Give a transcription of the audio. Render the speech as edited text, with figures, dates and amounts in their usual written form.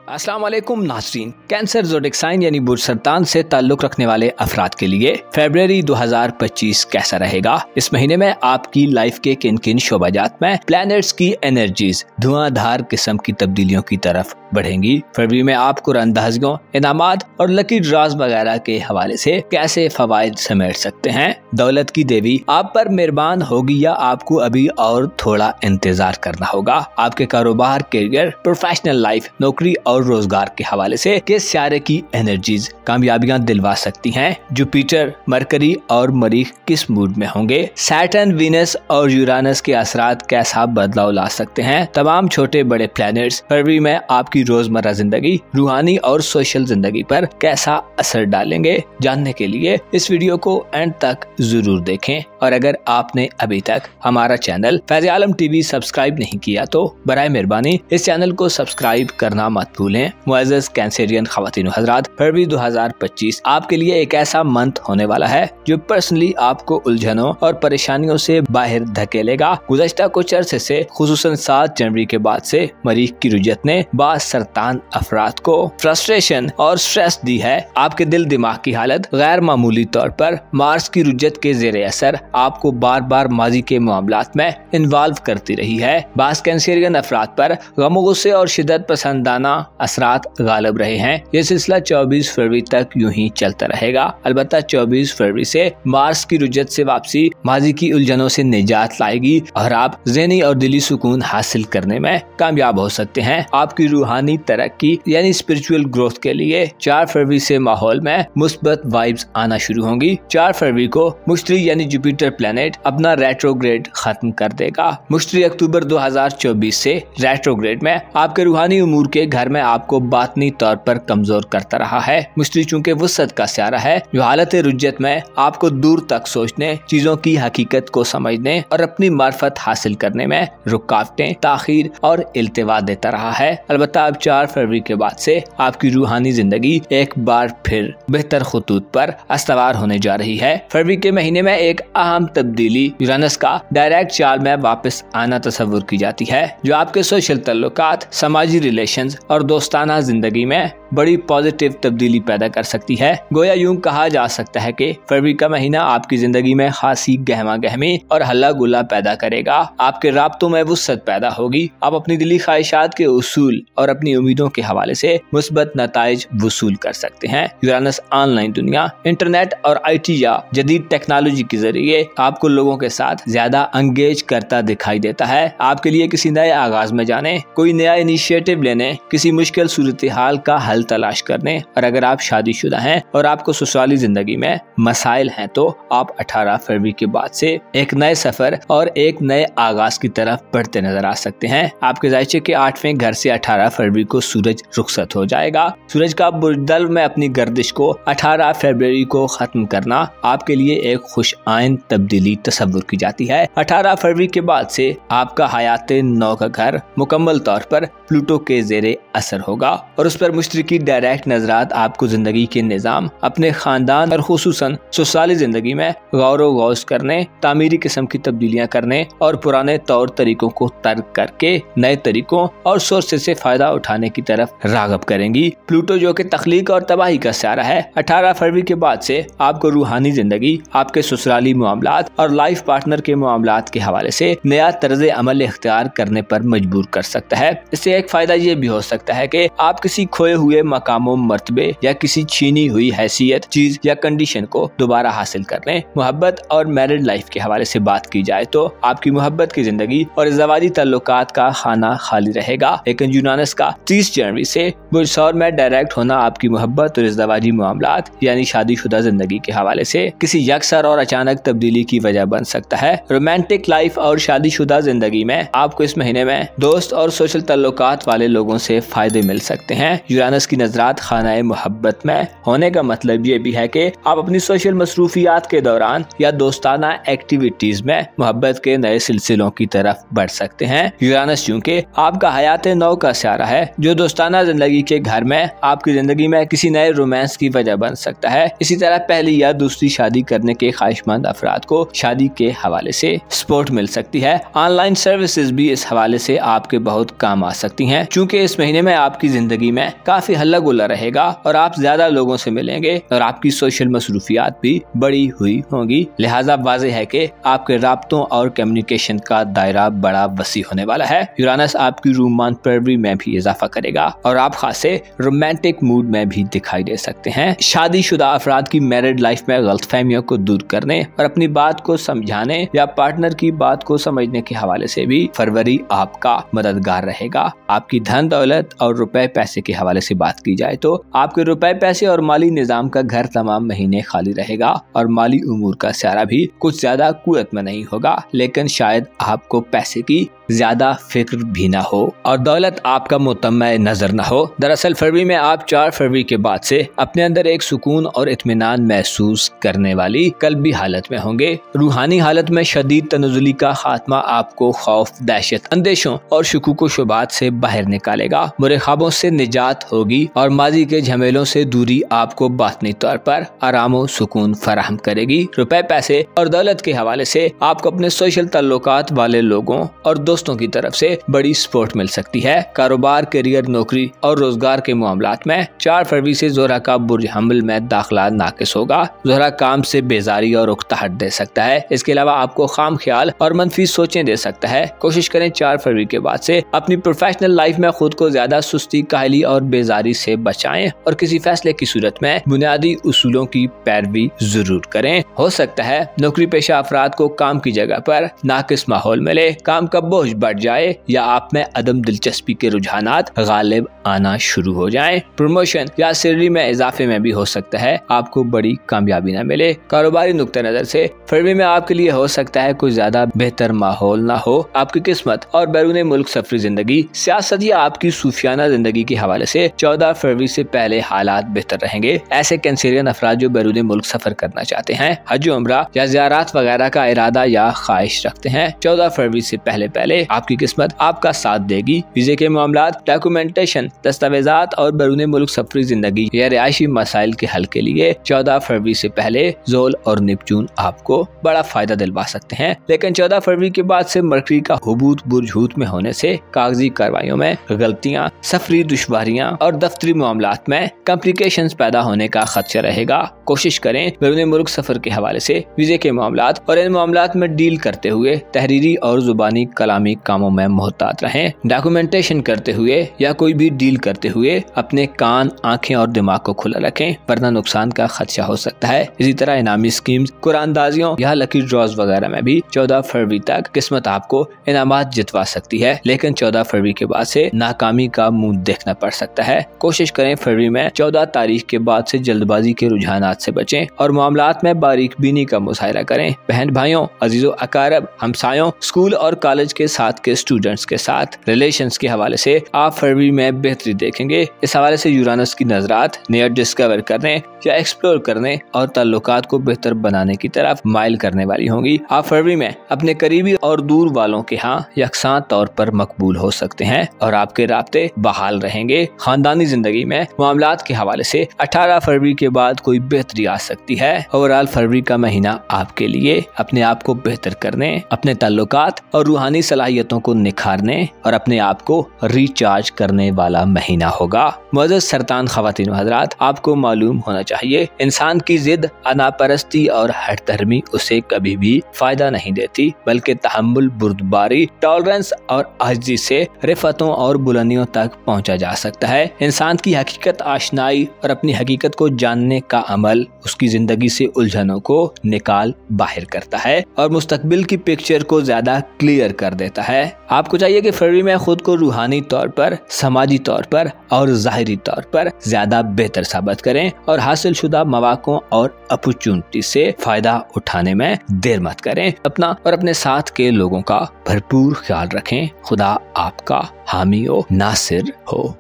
अस्सलाम वालेकुम नाज़रीन। कैंसर ज़ोडिक साइन यानी बुर्ज सरतान से ताल्लुक रखने वाले अफराद के लिए फरवरी 2025 कैसा रहेगा। इस महीने में आपकी लाइफ के किन किन शोबाजात में प्लैनेट्स की एनर्जीज धुआंधार किस्म की तब्दीलियों की तरफ बढ़ेंगी। फरवरी में आप कुरानंदाजियों, इनामात और लकी ड्रॉज वगैरह के हवाले से कैसे फवाइद समेट सकते हैं। दौलत की देवी आप पर मेहरबान होगी या आपको अभी और थोड़ा इंतजार करना होगा। आपके कारोबार, करियर, प्रोफेशनल लाइफ, नौकरी और रोजगार के हवाले से किस सियारे की एनर्जीज कामयाबियां दिलवा सकती हैं। जुपिटर, मरकरी और मरीख किस मूड में होंगे। सैटर्न, वीनस और यूरानस के असरात कैसा बदलाव ला सकते हैं। तमाम छोटे बड़े प्लैनेट्स फरवरी में आपकी रोजमर्रा जिंदगी, रूहानी और सोशल जिंदगी पर कैसा असर डालेंगे। जानने के लिए इस वीडियो को एंड तक जरूर देखें और अगर आपने अभी तक हमारा चैनल फैज़ आलम टीवी सब्सक्राइब नहीं किया तो बराए मेहरबानी इस चैनल को सब्सक्राइब करना मत भूलें। मुअज़्ज़ज़ कैंसेरियन ख़वातीन व हज़रात, फरवरी 2025 आपके लिए एक ऐसा मंथ होने वाला है जो पर्सनली आपको उलझनों और परेशानियों से बाहर धकेलेगा। गुज़श्ता कुछ अरसे से खुसूसन 7 जनवरी के बाद से मरीख की रुजत ने बास सरतान अफराद को फ्रस्ट्रेशन और स्ट्रेस दी है। आपके दिल दिमाग की हालत गैर मामूली तौर पर मार्स की रुजत के ज़ेरे असर आपको बार बार माजी के मामलात में इन्वॉल्व करती रही है। बास कैंसेरियन अफराद पर गम गुस्से और शिद्दत पसंदाना असरात गालिब रहे हैं। ये सिलसिला 24 फरवरी तक यूं ही चलता रहेगा। अलबत्ता 24 फरवरी से मार्स की रुजत से वापसी माजी की उलझनों से निजात लाएगी और आप ज़हनी और दिली सुकून हासिल करने में कामयाब हो सकते हैं। आपकी रूहानी तरक्की यानी स्पिरिचुअल ग्रोथ के लिए 4 फरवरी से माहौल में मुस्बत वाइब्स आना शुरू होंगी। 4 फरवरी को मुश्तरी यानी जुपिटर प्लैनेट अपना रेट्रोग्रेड खत्म कर देगा। मुश्तरी अक्टूबर 2024 से रेट्रोग्रेड में आपके रूहानी उमूर के घर में आपको बातनी तौर पर कमजोर करता रहा है। मुश्तरी चूँकि वसत का स्यारा है जो हालत रुज्जत में आपको दूर तक सोचने, चीजों की हकीकत को समझने और अपनी मार्फत हासिल करने में रुकावटें, ताखीर और इल्तिवा देता रहा है। अलबत्ता अब 4 फरवरी के बाद से आपकी रूहानी जिंदगी एक बार फिर बेहतर खुतूत पर अस्तवार होने जा रही है। फरवरी के महीने में एक अहम तब्दीली यूरानस का डायरेक्ट चाल में वापस आना तस्वुर की जाती है जो आपके सोशल तल्लुकात, समाजी रिलेशंस और दोस्ताना जिंदगी में बड़ी पॉजिटिव तब्दीली पैदा कर सकती है। गोया यूं कहा जा सकता है कि फरवरी का महीना आपकी जिंदगी में खासी गहमा गहमी और हल्ला गुल्ला पैदा करेगा। आपके राब्तों में वुसअत पैदा होगी। आप अपनी दिली ख्वाहिशात के उसूल और अपनी उम्मीदों के हवाले से मुस्बत नताइज वसूल कर सकते हैं। यूरानस ऑनलाइन दुनिया, इंटरनेट और IT या जदीद टेक्नोलॉजी के जरिए आपको लोगों के साथ ज्यादा एंगेज करता दिखाई देता है। आपके लिए किसी नए आगाज में जाने, कोई नया इनिशिएटिव लेने, किसी मुश्किल सूरत हाल का हल तलाश करने और अगर आप शादीशुदा हैं और आपको ससुराली जिंदगी में मसाइल हैं तो आप 18 फरवरी के बाद से एक नए सफर और एक नए आगाज की तरफ बढ़ते नजर आ सकते हैं। आपके जायचे के 8वें घर से 18 फरवरी को सूरज रुखसत हो जाएगा। सूरज का बुर्जदल में अपनी गर्दिश को 18 फरवरी को खत्म करना आपके लिए एक खुश आइन तब्दीली तस्वुर की जाती है। 18 फरवरी के बाद से आपका हयाते नौ का घर मुकम्मल तौर पर प्लूटो के ज़ेरे असर होगा और उस पर मुश्तरी की डायरेक्ट नजरात आपको जिंदगी के निजाम, अपने खानदान और खुसूसन ससुराली जिंदगी में गौर गौश करने, तामीरी किस्म की तब्दीलियां करने और पुराने तौर तरीकों को तर्क करके नए तरीकों और सोर्सेज से फायदा उठाने की तरफ रागब करेंगी। प्लूटो जो कि तख्लीक और तबाही का स्यारा है, 18 फरवरी के बाद से आपको रूहानी जिंदगी, आपके ससुराली मामलात और लाइफ पार्टनर के मामलात के हवाले से नया तर्ज अमल इख्तियार करने पर मजबूर कर सकता है। इससे एक फायदा ये भी हो सकता है कि आप किसी खोए हुए मकामों, मर्तबे या किसी छीनी हुई हैसियत, चीज या कंडीशन को दोबारा हासिल कर लें। मोहब्बत और मैरिड लाइफ के हवाले से बात की जाए तो आपकी मोहब्बत की जिंदगी और ज़वाजी ताल्लुकात का खाना खाली रहेगा। लेकिन यूरानस का 30 जनवरी से बुर्ज सौर में डायरेक्ट होना आपकी मोहब्बत और ज़वाजी मामलात यानी शादीशुदा जिंदगी के हवाले से किसी यकसर और अचानक तब्दीली की वजह बन सकता है। रोमांटिक लाइफ और शादीशुदा जिंदगी में आपको इस महीने में दोस्त और सोशल तल्लुकात वाले लोगों से फायदे मिल सकते हैं। यूरानस की नजरात खानाए मोहब्बत में होने का मतलब ये भी है कि आप अपनी सोशल मसरूफियात के दौरान या दोस्ताना एक्टिविटीज में मोहब्बत के नए सिलसिलों की तरफ बढ़ सकते हैं। यूरानस चूँकि आपका हयाते नौ का स्यारा है जो दोस्ताना जिंदगी के घर में आपकी जिंदगी में किसी नए रोमांस की वजह बन सकता है। इसी तरह पहली या दूसरी शादी करने के ख्वाहिशमंद अफराद को शादी के हवाले से सपोर्ट मिल सकती है। ऑनलाइन सर्विसेज भी इस हवाले से आपके बहुत काम आ सकती हैं। चूँकि इस महीने में आपकी जिंदगी में काफी हल्ला गुल्ला रहेगा और आप ज्यादा लोगों से मिलेंगे और आपकी सोशल मसरूफियात भी बड़ी हुई होंगी। लिहाजा वाज़ेह है कि आपके राब्तों और कम्युनिकेशन का दायरा बड़ा वसी होने वाला है। यूरानस आपकी रोमांटिक में भी इजाफा करेगा और आप खासे रोमांटिक मूड में भी दिखाई दे सकते हैं। शादीशुदा अफराद की मैरिड लाइफ में गलतफहमियों को दूर करने और अपनी बात को समझाने या पार्टनर की बात को समझने के हवाले से भी फरवरी आपका मददगार रहेगा। आपकी धन दौलत और रुपए पैसे के हवाले से बात की जाए तो आपके रुपए पैसे और माली निजाम का घर तमाम महीने खाली रहेगा और माली उमूर का सारा भी कुछ ज्यादा कुव्वत में नहीं होगा, लेकिन शायद आपको पैसे की ज्यादा फिक्र भी ना हो और दौलत आपका मुतम्मा नजर ना हो। दरअसल फरवरी में आप 4 फरवरी के बाद से अपने अंदर एक सुकून और इत्मीनान महसूस करने वाली कल्बी हालत में होंगे। रूहानी हालत में शदीद तनज़ुली का खात्मा आपको खौफ, दहशत, अंदेशों और शुकूक व शुबात से बाहर निकालेगा। बुरे ख्वाबों से निजात होगी और माजी के झमेलों से दूरी आपको बातनी तौर पर आराम व सुकून फराहम करेगी। रुपए पैसे और दौलत के हवाले से आपको अपने सोशल ताल्लुकात वाले लोगों और दोस्तों की तरफ से बड़ी सपोर्ट मिल सकती है। कारोबार, करियर, नौकरी और रोजगार के मामलात में 4 फरवरी से ज़ोहरा का बुर्ज हमल में दाखिला नाकिस होगा। ज़ोहरा काम से बेजारी और उकताहट दे सकता है। इसके अलावा आपको खाम ख्याल और मनफी सोचें दे सकता है। कोशिश करें 4 फरवरी के बाद से अपनी प्रोफेशनल लाइफ में खुद को ज्यादा सुस्ती, काहली और बेजारी से बचाएं और किसी फैसले की सूरत में बुनियादी उसूलों की पैरवी जरूर करें। हो सकता है नौकरी पेशा अफराद को काम की जगह पर नाकिस माहौल मिले, काम का बोझ बढ़ जाए या आप में अदम दिलचस्पी के रुझानात गालिब आना शुरू हो जाएं। प्रमोशन या सैलरी में इजाफे में भी हो सकता है आपको बड़ी कामयाबी न मिले। कारोबारी नुक्ते नजर से फरवरी में आपके लिए हो सकता है कोई ज्यादा बेहतर माहौल ना हो। आपकी किस्मत और बैरून मुल्क सफरी जिंदगी, सियासत या आपकी सूफियाना जिंदगी के हवाले से 14 फरवरी से पहले हालात बेहतर रहेंगे। ऐसे कैंसरियन अफराद जो बैरून मुल्क सफर करना चाहते हैं, हज उम्रा या ज़ियारत वगैरह का इरादा या ख्वाहिश रखते हैं, 14 फरवरी से पहले आपकी किस्मत आपका साथ देगी। वीजे के मामलात, डॉक्यूमेंटेशन, दस्तावेजात और बैरून मुल्क सफरी जिंदगी या रिहायशी मसाइल के हल के लिए 14 फरवरी से पहले ज़ोल और नेपच्यून आपको बड़ा फायदा दिलवा सकते हैं। लेकिन 14 फरवरी के बाद से मरकरी का हुबूत बुरजहूत में होने से कागजी कार्रवाइयों में गलतियां, सफरी दुश्वारियां और दफ्तरी मामलात में कॉम्प्लिकेशंस पैदा होने का खदशा रहेगा। कोशिश करें बैरून मुल्क सफर के हवाले से वीजे के मामलात और इन मामलात में डील करते हुए तहरीरी और जुबानी कलामी कामों में मोहतात रहें। डॉक्यूमेंटेशन करते हुए या कोई भी डील करते हुए अपने कान, आंखें और दिमाग को खुला रखें, वरना नुकसान का खदशा हो सकता है। इसी तरह इनामी स्कीम्स, कुरानदाजियों या लकी ड्रॉज वगैरह में भी 14 फरवरी तक किस्मत आपको इनामात जितवा सकती है, लेकिन 14 फरवरी के बाद से नाकामी का मुंह देखना पड़ सकता है। कोशिश करें फरवरी में 14 तारीख के बाद से जल्दबाजी के रुझानात से बचें और मामलात में बारीक बीनी का मुशाहिरा करें। बहन भाइयों, अजीजों, अकारब, हमसायों, स्कूल और कॉलेज के साथ के स्टूडेंट्स के साथ रिलेशंस के हवाले से आप फरवरी में बेहतरी देखेंगे। इस हवाले से यूरानस की नजरात नया डिस्कवर करने या एक्सप्लोर करने और ताल्लुकात को बेहतर बनाने की तरफ माइल करने वाली होंगी। आप फरवरी में अपने करीबी और दूर वालों के यहाँ यकसां तौर पर मकबूल हो सकते हैं और आपके राब्ते बहाल रहेंगे। खानदानी जिंदगी में मामलात के हवाले से 18 फरवरी के बाद कोई बेहतरी आ सकती है। ओवरऑल फरवरी का महीना आपके लिए अपने आप को बेहतर करने, अपने ताल्लुकात और रूहानी सलाहियतों को निखारने और अपने आप को रिचार्ज करने वाला महीना होगा। मुअज़्ज़ज़ सरतान ख़वातीन व हज़रात, आपको मालूम होना चाहिए इंसान की जिद, अनापरस्ती और हट धर्मी उसे कभी भी फायदा नहीं देती, बल्कि तहम्मुल, बुर्दबारी, टॉलरेंस और आजिज़ी से रिफ़तों और बुलंदियों तक पहुंचा जा सकता है। इंसान की हकीकत आशनाई और अपनी हकीकत को जानने का अमल उसकी जिंदगी से उलझनों को निकाल बाहर करता है और मुस्तकबिल की पिक्चर को ज्यादा क्लियर कर देता है। आपको चाहिए कि फरवरी में खुद को रूहानी तौर पर, समाजी तौर पर और ज़ाहिरी तौर पर ज्यादा बेहतर साबित करें और हासिल शुदा मौक़ों और अपॉर्चुनिटी से फायदा उठाने में देर मत करें। अपना और अपने साथ के लोगों का भरपूर ख्याल रखें। खुदा आपका हामी और नासिर हो।